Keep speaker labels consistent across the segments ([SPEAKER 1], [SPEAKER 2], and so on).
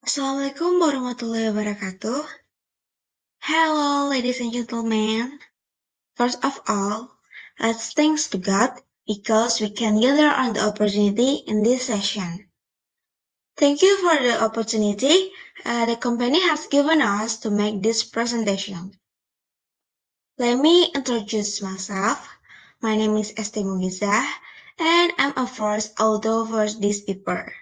[SPEAKER 1] Assalamualaikum warahmatullahi wabarakatuh. Hello, ladies and gentlemen. First of all, let's thanks to God because we can gather on the opportunity in this session. Thank you for the opportunity the company has given us to make this presentation. Let me introduce myself. My name is Esti Mugiza, and I'm a first author for this paper.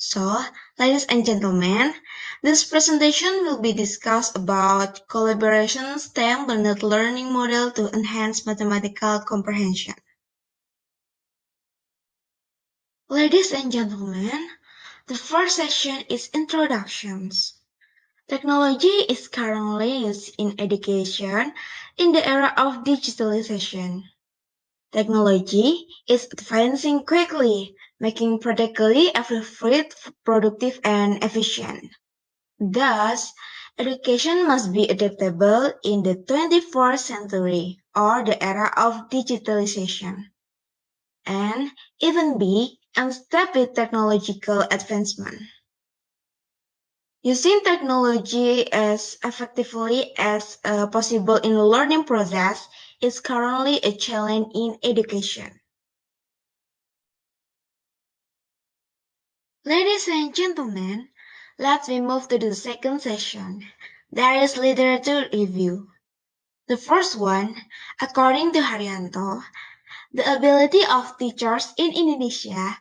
[SPEAKER 1] So, ladies and gentlemen, this presentation will be discussed about collaboration STEM blended learning model to enhance mathematical comprehension. Ladies and gentlemen, the first section is introductions. Technology is currently used in education in the era of digitalization. Technology is advancing quickly, making practically every field productive and efficient. Thus, education must be adaptable in the 21st century or the era of digitalization, and even be in step with technological advancement. Using technology as effectively as possible in the learning process is currently a challenge in education. Ladies and gentlemen, let's move to the second session. There is literature review. The first one, according to Haryanto, the ability of teachers in Indonesia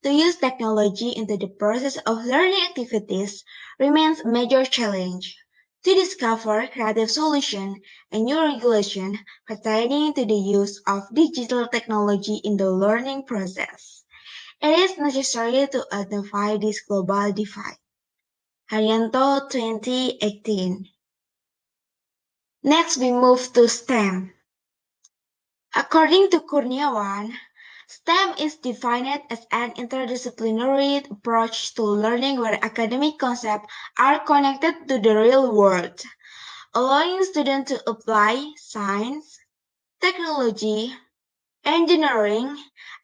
[SPEAKER 1] to use technology into the process of learning activities remains a major challenge. To discover creative solutions and new regulation pertaining to the use of digital technology in the learning process, it is necessary to identify this global divide. Haryanto 2018. Next, we move to STEM. According to Kurniawan, STEM is defined as an interdisciplinary approach to learning where academic concepts are connected to the real world, allowing students to apply science, technology, engineering,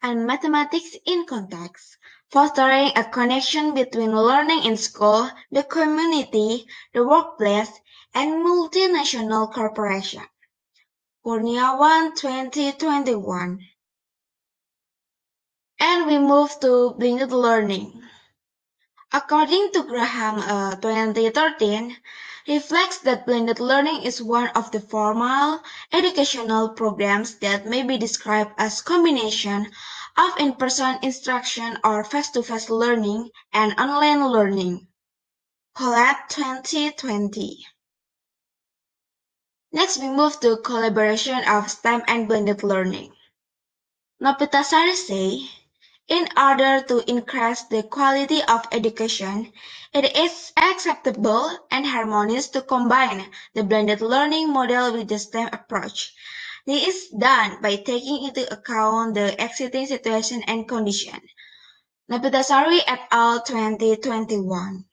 [SPEAKER 1] and mathematics in context, fostering a connection between learning in school, the community, the workplace, and multinational corporations. Kurniawan 2021. And we move to blended learning. According to Graham 2013, reflects that blended learning is one of the formal educational programs that may be described as combination of in-person instruction or face-to-face learning and online learning. Collab 2020. Next, we move to collaboration of STEM and blended learning. Nopitasari say, in order to increase the quality of education, it is acceptable and harmonious to combine the blended learning model with the STEM approach. This is done by taking into account the existing situation and condition. Nopitasari et al. 2021.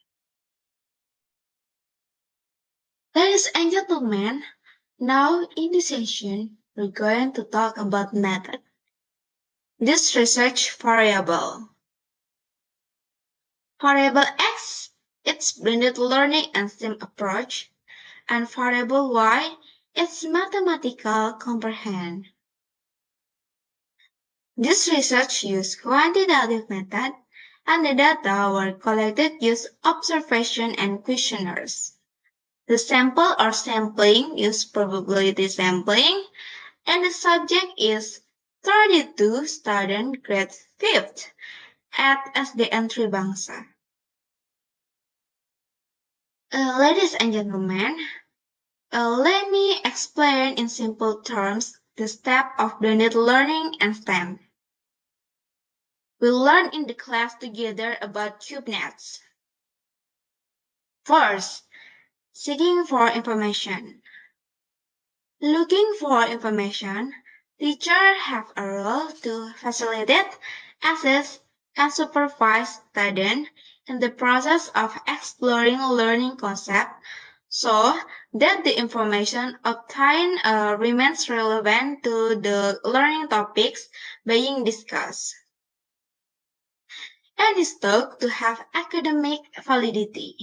[SPEAKER 1] Ladies and gentlemen, now in this session, we're going to talk about method. This research variable. Variable X, its blended learning and STEM approach, and variable Y, its mathematical comprehension. This research used quantitative method, and the data were collected using observation and questionnaires. The sample or sampling used probability sampling, and the subject is 32 student grade 5th at SDN Tribangsa. Ladies and gentlemen, let me explain in simple terms the step of blended learning and STEM. We'll learn in the class together about CubeNets. First, seeking for information. Looking for information, teachers have a role to facilitate, assess, and supervise students in the process of exploring learning concepts so that the information obtained remains relevant to the learning topics being discussed. and is thought to have academic validity.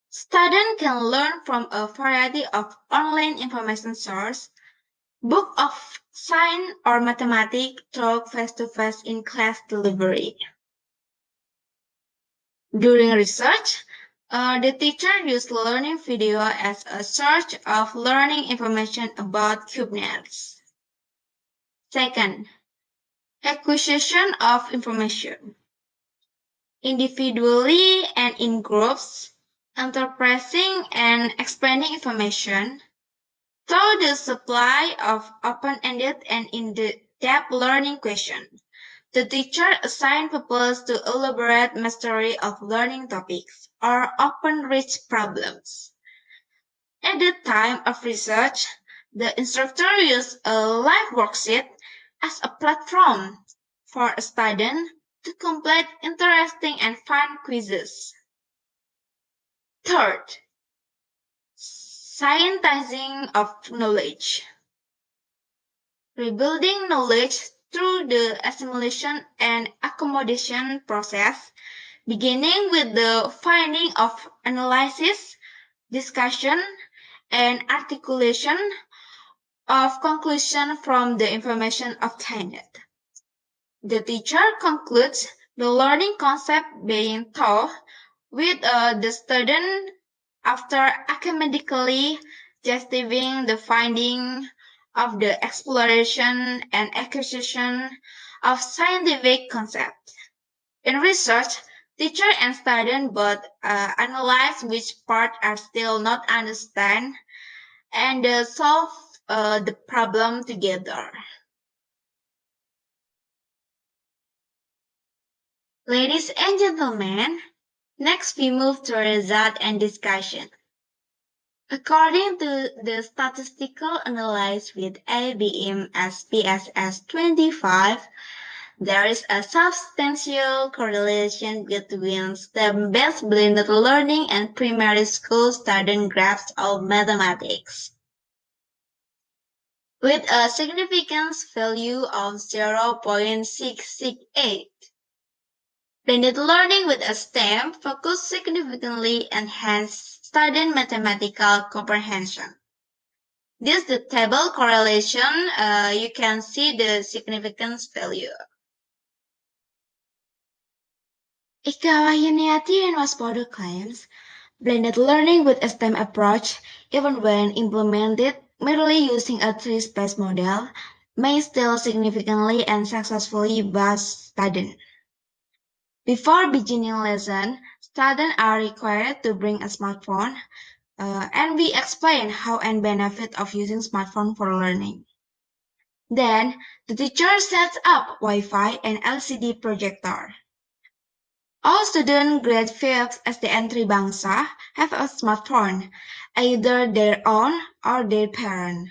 [SPEAKER 1] Students can learn from a variety of online information sources, book of science or mathematics taught face-to-face in class delivery. During research, the teacher used learning video as a source of learning information about Kubernetes. Second, acquisition of information. Individually and in groups, interpreting and explaining information through the supply of open-ended and in-depth learning questions. The teacher assigns pupils to elaborate mastery of learning topics or open-reach problems. At the time of research, the instructor used a live worksheet as a platform for a student to complete interesting and fun quizzes. Third, scientizing of knowledge. Rebuilding knowledge through the assimilation and accommodation process, beginning with the finding of analysis, discussion, and articulation of conclusion from the information obtained. The teacher concludes the learning concept being taught with the student after academically justifying the finding of the exploration and acquisition of scientific concepts. In research, teacher and student both analyze which parts are still not understood and solve the problem together. Ladies and gentlemen, next we move to result and discussion. According to the statistical analysis with IBM SPSS 25, there is a substantial correlation between STEM-based blended learning and primary school student grasp of mathematics. With a significance value of 0.668. Blended learning with a STEM focus significantly enhance student mathematical comprehension. This is the table correlation. You can see the significance value. Ikawa Yuniati and Waspodo claims blended learning with a STEM approach, even when implemented merely using a tree-space model, may still significantly and successfully boost students. Before beginning lesson, students are required to bring a smartphone, and we explain how and benefit of using smartphone for learning. Then, the teacher sets up Wi-Fi and LCD projector. All students grade 5th SDN Bangsa have a smartphone, either their own or their parent.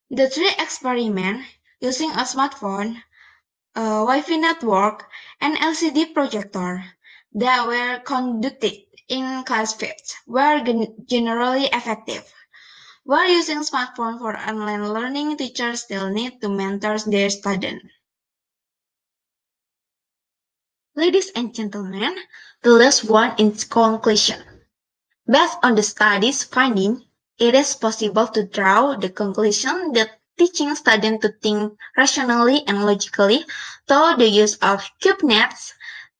[SPEAKER 1] The three experiments using a smartphone, Wi-Fi network, and LCD projector that were conducted in class 5th were generally effective. While using smartphone for online learning, teachers still need to mentor their students. Ladies and gentlemen, the last one in conclusion. Based on the study's finding, it is possible to draw the conclusion that teaching students to think rationally and logically through the use of CubeNets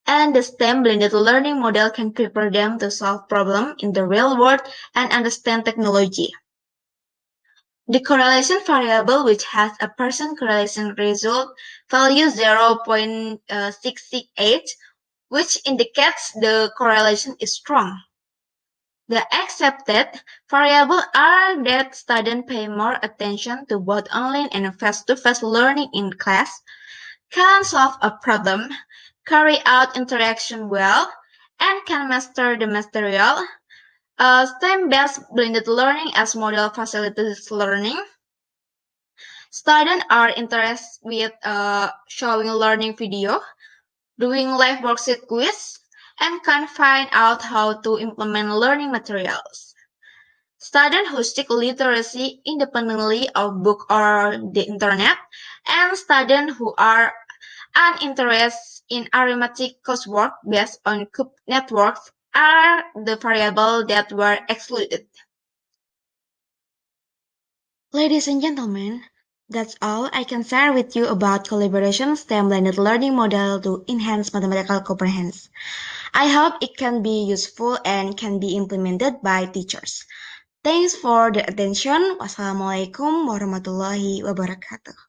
[SPEAKER 1] and the STEM blended learning model can prepare them to solve problems in the real world and understand technology. The correlation variable, which has a percent correlation result value 0.668, which indicates the correlation is strong. The accepted variables are that students pay more attention to both online and face-to-face learning in class, can solve a problem, carry out interaction well, and can master the material. STEM-based blended learning as model facilitates learning. Students are interested with showing learning video, doing live worksheet quiz, and can find out how to implement learning materials. Students who seek literacy independently of book or the internet, and students who are Uninterest in arithmetic coursework based on cube networks are the variables that were excluded. Ladies and gentlemen, that's all I can share with you about collaboration STEM blended learning model to enhance mathematical comprehension. I hope it can be useful and can be implemented by teachers. Thanks for the attention. Wassalamualaikum warahmatullahi wabarakatuh.